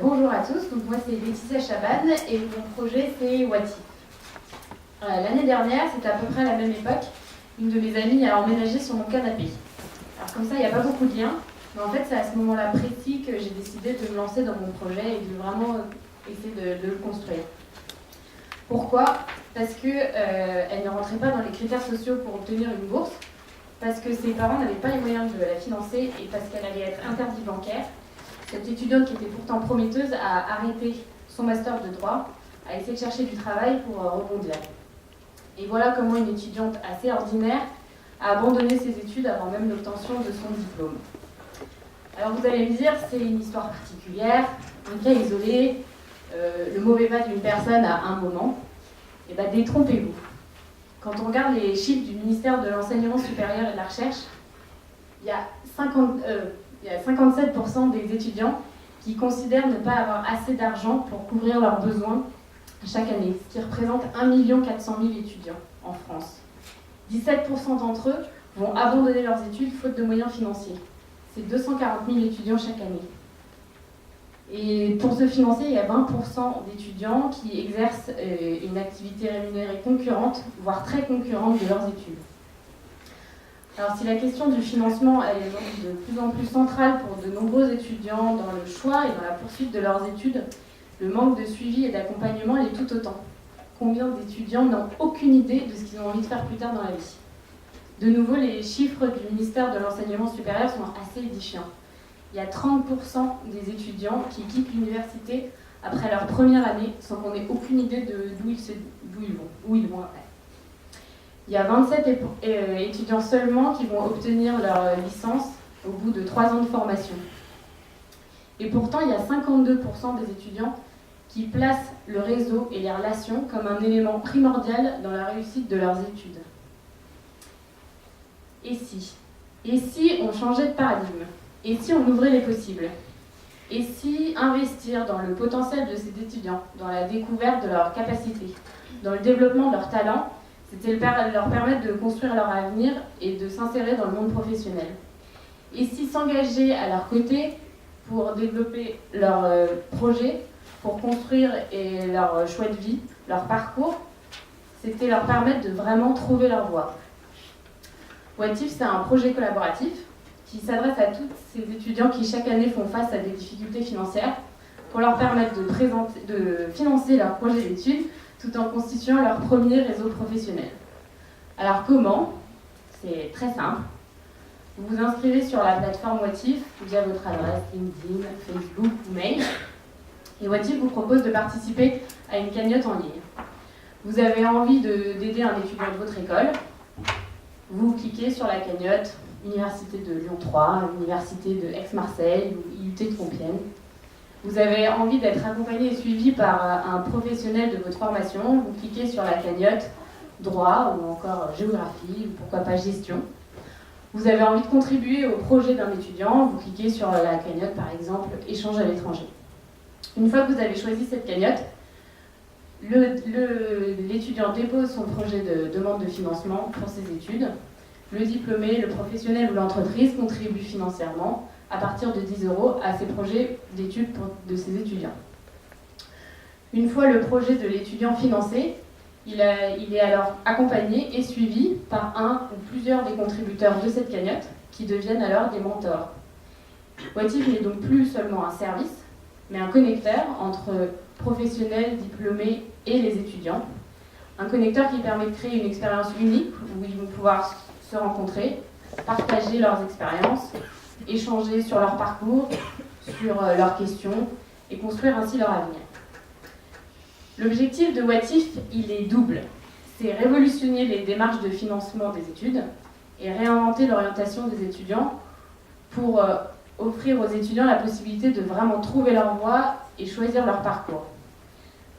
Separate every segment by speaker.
Speaker 1: Bonjour à tous, donc moi c'est Laetitia Chaban et mon projet c'est Watif. L'année dernière, c'était à peu près à la même époque, une de mes amies a emménagé sur mon canapé. Alors comme ça, il n'y a pas beaucoup de liens, mais en fait c'est à ce moment-là précis que j'ai décidé de me lancer dans mon projet et de vraiment essayer de le construire. Pourquoi ? Parce qu'elle ne rentrait pas dans les critères sociaux pour obtenir une bourse, parce que ses parents n'avaient pas les moyens de la financer et parce qu'elle allait être interdite bancaire. Cette étudiante qui était pourtant prometteuse a arrêté son master de droit, a essayé de chercher du travail pour rebondir. Et voilà comment une étudiante assez ordinaire a abandonné ses études avant même l'obtention de son diplôme. Alors vous allez me dire, c'est une histoire particulière, un cas isolé, le mauvais pas d'une personne à un moment. Et bien détrompez-vous. Quand on regarde les chiffres du ministère de l'Enseignement supérieur et de la Recherche, il y a 57% des étudiants qui considèrent ne pas avoir assez d'argent pour couvrir leurs besoins chaque année, ce qui représente 1 400 000 étudiants en France. 17% d'entre eux vont abandonner leurs études faute de moyens financiers. C'est 240 000 étudiants chaque année. Et pour se financer, il y a 20% d'étudiants qui exercent une activité rémunérée concurrente, voire très concurrente de leurs études. Alors si la question du financement elle est donc de plus en plus centrale pour de nombreux étudiants dans le choix et dans la poursuite de leurs études, le manque de suivi et d'accompagnement l'est tout autant. Combien d'étudiants n'ont aucune idée de ce qu'ils ont envie de faire plus tard dans la vie ? De nouveau, les chiffres du ministère de l'Enseignement supérieur sont assez édifiants. Il y a 30% des étudiants qui quittent l'université après leur première année sans qu'on ait aucune idée d'où ils vont après. Il y a 27 étudiants seulement qui vont obtenir leur licence au bout de 3 ans de formation. Et pourtant, il y a 52% des étudiants qui placent le réseau et les relations comme un élément primordial dans la réussite de leurs études. Et si on changeait de paradigme ? Et si on ouvrait les possibles ? Et si investir dans le potentiel de ces étudiants, dans la découverte de leurs capacités, dans le développement de leurs talents, c'était leur permettre de construire leur avenir et de s'insérer dans le monde professionnel. Et si s'engager à leur côté pour développer leur projet, pour construire leur choix de vie, leur parcours, c'était leur permettre de vraiment trouver leur voie. Watif, c'est un projet collaboratif qui s'adresse à tous ces étudiants qui chaque année font face à des difficultés financières pour leur permettre de financer leur projet d'études tout en constituant leur premier réseau professionnel. Alors comment ? C'est très simple. Vous vous inscrivez sur la plateforme Watif via votre adresse LinkedIn, Facebook ou mail. Et Watif vous propose de participer à une cagnotte en ligne. Vous avez envie d'aider un étudiant de votre école. Vous cliquez sur la cagnotte Université de Lyon 3, Université de Aix-Marseille ou IUT de Compiègne. Vous avez envie d'être accompagné et suivi par un professionnel de votre formation. Vous cliquez sur la cagnotte droit ou encore géographie ou pourquoi pas gestion. Vous avez envie de contribuer au projet d'un étudiant. Vous cliquez sur la cagnotte par exemple échange à l'étranger. Une fois que vous avez choisi cette cagnotte, l'étudiant dépose son projet de demande de financement pour ses études. Le diplômé, le professionnel ou l'entreprise contribue financièrement à partir de 10 € à ses projets d'études de ses étudiants. Une fois le projet de l'étudiant financé, il est alors accompagné et suivi par un ou plusieurs des contributeurs de cette cagnotte qui deviennent alors des mentors. Watif n'est donc plus seulement un service, mais un connecteur entre professionnels, diplômés et les étudiants. Un connecteur qui permet de créer une expérience unique où ils vont pouvoir se rencontrer, partager leurs expériences, échanger sur leur parcours, sur leurs questions et construire ainsi leur avenir. L'objectif de Watif, il est double. C'est révolutionner les démarches de financement des études et réinventer l'orientation des étudiants pour offrir aux étudiants la possibilité de vraiment trouver leur voie et choisir leur parcours.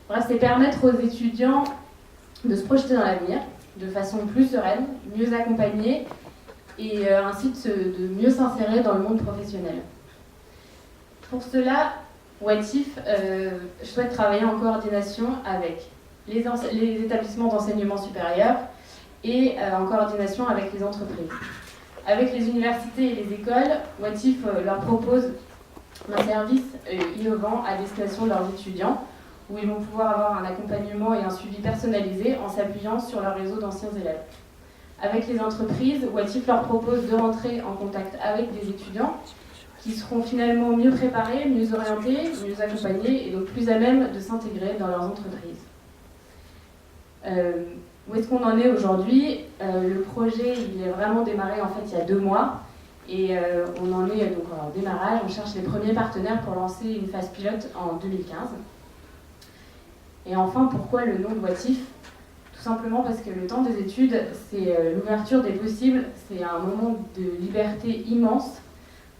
Speaker 1: Bref, c'est permettre aux étudiants de se projeter dans l'avenir de façon plus sereine, mieux accompagnée et ainsi de mieux s'insérer dans le monde professionnel. Pour cela, Watif souhaite travailler en coordination avec les établissements d'enseignement supérieur et en coordination avec les entreprises. Avec les universités et les écoles, Watif leur propose un service innovant à destination de leurs étudiants, où ils vont pouvoir avoir un accompagnement et un suivi personnalisé en s'appuyant sur leur réseau d'anciens élèves. Avec les entreprises, Watif leur propose de rentrer en contact avec des étudiants qui seront finalement mieux préparés, mieux orientés, mieux accompagnés et donc plus à même de s'intégrer dans leurs entreprises. Où est-ce qu'on en est aujourd'hui? Le projet il est vraiment démarré en fait il y a 2 mois et on en est donc en démarrage, on cherche les premiers partenaires pour lancer une phase pilote en 2015. Et enfin, pourquoi le nom de Watif? Tout simplement parce que le temps des études, c'est l'ouverture des possibles, c'est un moment de liberté immense,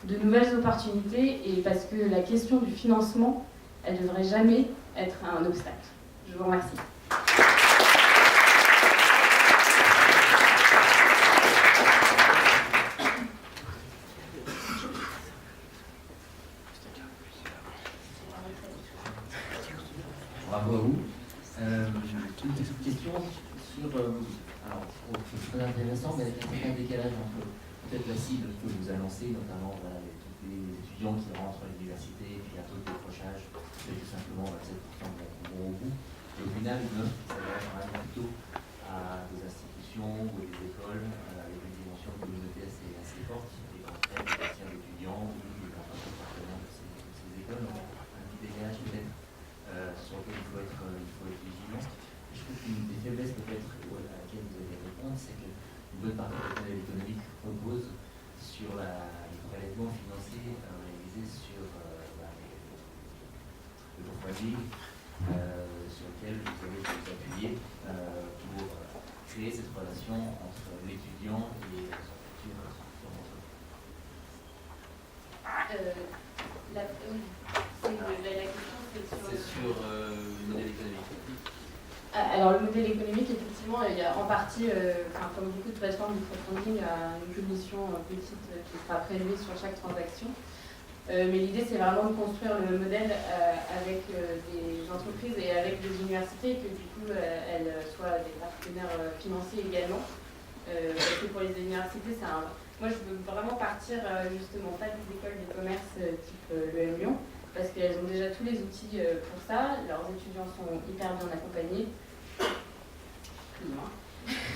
Speaker 1: de nouvelles opportunités, et parce que la question du financement, elle ne devrait jamais être un obstacle. Je vous remercie.
Speaker 2: Bravo à vous. Une petite question sur, alors c'est très intéressant, mais avec un certain décalage entre peut-être la cible que vous annoncez, notamment voilà, tous les étudiants qui rentrent à l'université, puis un taux de décrochage, c'est tout simplement 27% vont au bout. Et au final, une offre qui s'adresse quand même plutôt à des institutions ou des écoles avec une dimension de communauté assez forte, et en fait, des anciens étudiants ou des partenaires de ces écoles. Donc, un petit décalage peut-être sur lequel il faut être vigilant. Je trouve qu'une des faiblesses peut-être à laquelle vous allez répondre, c'est qu'une bonne partie du modèle économique repose sur les prélèvements financiers réalisés sur le foyer sur lequel vous allez vous appuyer pour créer cette relation entre l'étudiant et son futur entreprise.
Speaker 1: La question, c'est sur
Speaker 2: le modèle économique.
Speaker 1: Alors, le modèle économique, effectivement, il y a en partie, comme beaucoup de plateformes de crowdfunding, une commission petite qui sera prélevée sur chaque transaction. Mais l'idée, c'est vraiment de construire le modèle avec des entreprises et avec des universités, que du coup, elles soient des partenaires financiers également. Parce que pour les universités, moi, je veux vraiment partir justement pas des écoles de commerce type l'EM Lyon, parce qu'elles ont déjà tous les outils pour ça, leurs étudiants sont hyper bien accompagnés, plus ou moins,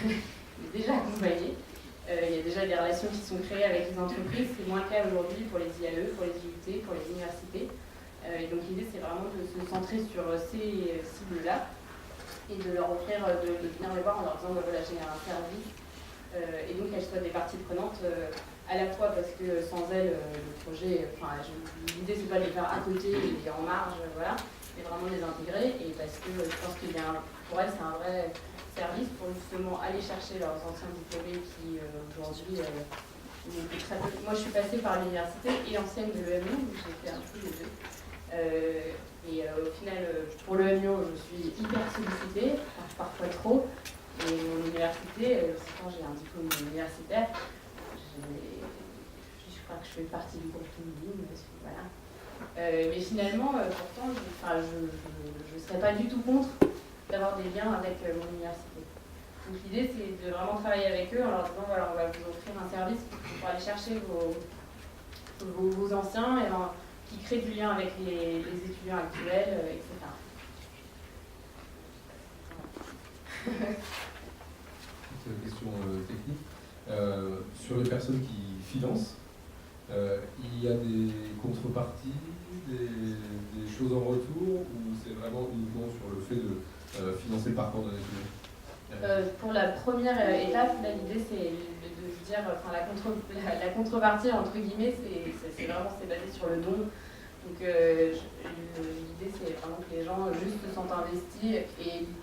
Speaker 1: mais déjà accompagnés. Il y a déjà des relations qui sont créées avec les entreprises, c'est moins le cas aujourd'hui pour les IAE, pour les IUT, pour les universités. Et donc l'idée c'est vraiment de se centrer sur ces cibles-là et de leur offrir, de venir les voir en leur disant voilà, j'ai un service, et donc elles soient des parties prenantes. À la fois parce que sans elles, le projet, l'idée c'est pas de les faire à côté et en marge, voilà, mais vraiment les intégrer, et parce que je pense qu'il y a pour elles c'est un vrai service pour justement aller chercher leurs anciens diplômés qui aujourd'hui très peu. Moi je suis passée par l'université et ancienne de l'EMIO, donc j'ai fait un peu les deux. Au final, pour l'EMIO, je suis hyper sollicitée, parfois trop, et mon université, quand j'ai un diplôme universitaire, je crois que je fais partie du groupe LinkedIn, voilà. Mais finalement, pourtant, je ne serais pas du tout contre d'avoir des liens avec mon université. Donc l'idée, c'est de vraiment travailler avec eux en leur disant, voilà, on va vous offrir un service pour aller chercher vos anciens et qui crée du lien avec les étudiants actuels, etc.
Speaker 3: Petite question technique. Sur les personnes qui financent, il y a des contreparties, des choses en retour, ou c'est vraiment uniquement sur le fait de financer le parcours d'un étudiant?
Speaker 1: Pour la première étape, l'idée c'est de dire, la contrepartie entre guillemets, c'est vraiment basé sur le don. Donc l'idée c'est vraiment que les gens juste se sentent investis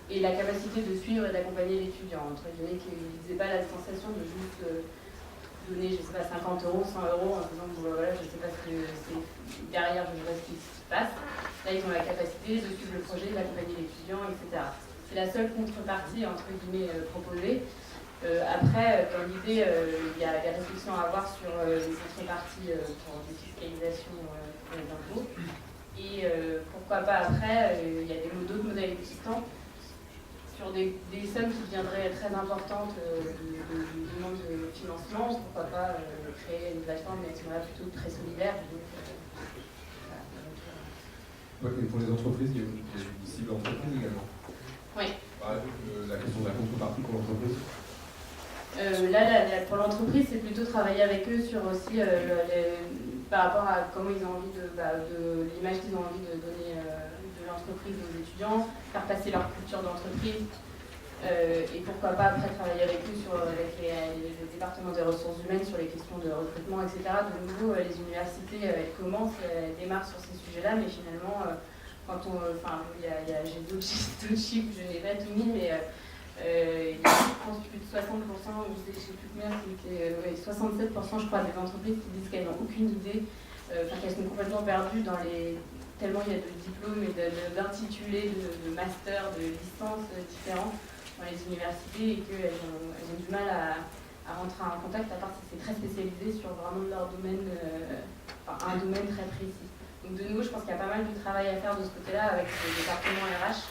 Speaker 1: et la capacité de suivre et d'accompagner l'étudiant, entre guillemets, qu'ils n'aient pas la sensation de juste donner, je sais pas, 50 €, 100 € en disant bon, voilà, je sais pas ce que c'est derrière, je sais pas ce qui se passe. Là ils ont la capacité de suivre le projet, d'accompagner l'étudiant, etc. C'est la seule contrepartie entre guillemets proposée. Après, dans l'idée, il y a des réflexions à avoir sur les contreparties pour des fiscalisations pour les impôts. Et pourquoi pas après, il y a d'autres modèles existants sur des sommes qui deviendraient très importantes du demande de financement. Pourquoi pas créer une plateforme, mais qui serait plutôt très solidaire. Donc,
Speaker 3: pour les entreprises, il y a une cible entreprise également.
Speaker 1: Oui.
Speaker 3: La question de la contrepartie pour l'entreprise.
Speaker 1: Pour l'entreprise, c'est plutôt travailler avec eux sur aussi par rapport à comment ils ont envie de l'image qu'ils ont envie de donner de l'entreprise aux étudiants, faire passer leur culture d'entreprise. Et pourquoi pas après travailler avec eux avec les départements des ressources humaines sur les questions de recrutement, etc. De nouveau, les universités, elles commencent, elles démarrent sur ces sujets-là, mais finalement, j'ai d'autres chiffres, je n'ai pas tout mis, mais il y a, je pense, plus de 60%, je ne sais plus combien, 67% je crois des entreprises qui disent qu'elles n'ont aucune idée, qu'elles sont complètement perdues tellement il y a de diplômes et d'intitulés, de masters, de licences différents dans les universités et qu'elles ont du mal à rentrer en contact, à part si c'est très spécialisé sur vraiment leur domaine, un domaine très précis. Donc de nouveau, je pense qu'il y a pas mal de travail à faire de ce côté-là avec le département RH.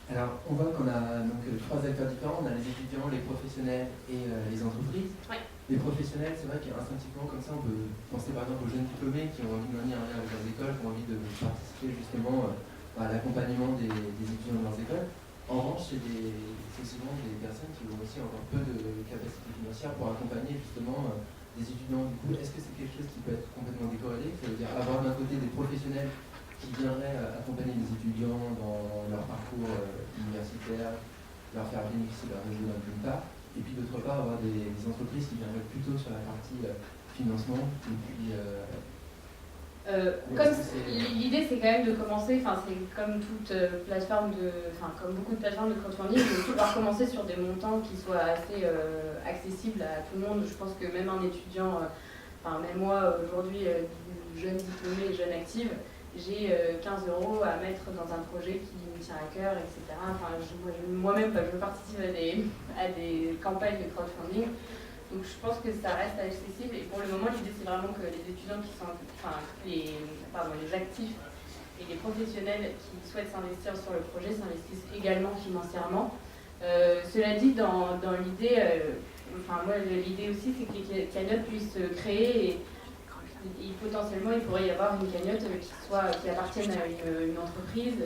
Speaker 2: Alors, on voit qu'on a donc 3 acteurs différents. On a les étudiants, les professionnels et les entreprises.
Speaker 1: Ouais.
Speaker 2: Les professionnels, c'est vrai qu'instinctivement, comme ça, on peut penser par exemple aux jeunes diplômés qui ont envie de venir avec leurs écoles, qui ont envie de participer justement à l'accompagnement des étudiants de leurs écoles. En revanche, c'est souvent des personnes qui ont aussi encore peu de capacité financière pour accompagner justement des étudiants. Du coup, est-ce que c'est quelque chose qui peut être complètement décorrélé? Ça veut dire avoir d'un côté des professionnels qui viendraient accompagner les étudiants dans leur parcours universitaire, leur faire bénéficier de leur réseau d'une part, et puis d'autre part avoir des entreprises qui viendraient plutôt sur la partie financement, et puis
Speaker 1: l'idée c'est quand même de commencer, c'est comme toute plateforme comme beaucoup de plateformes de crowdfunding, de pouvoir commencer sur des montants qui soient assez accessibles à tout le monde. Je pense que même un étudiant, même moi aujourd'hui, jeune diplômé, jeune active, j'ai 15 € à mettre dans un projet qui me tient à cœur, etc. Moi-même, je participe à des campagnes de crowdfunding. Donc je pense que ça reste accessible et pour le moment l'idée c'est vraiment que les étudiants qui sont, les actifs et les professionnels qui souhaitent s'investir sur le projet s'investissent également financièrement. Cela dit, dans l'idée, moi l'idée aussi c'est que les cagnottes puissent se créer et potentiellement il pourrait y avoir une cagnotte qui appartienne à une entreprise,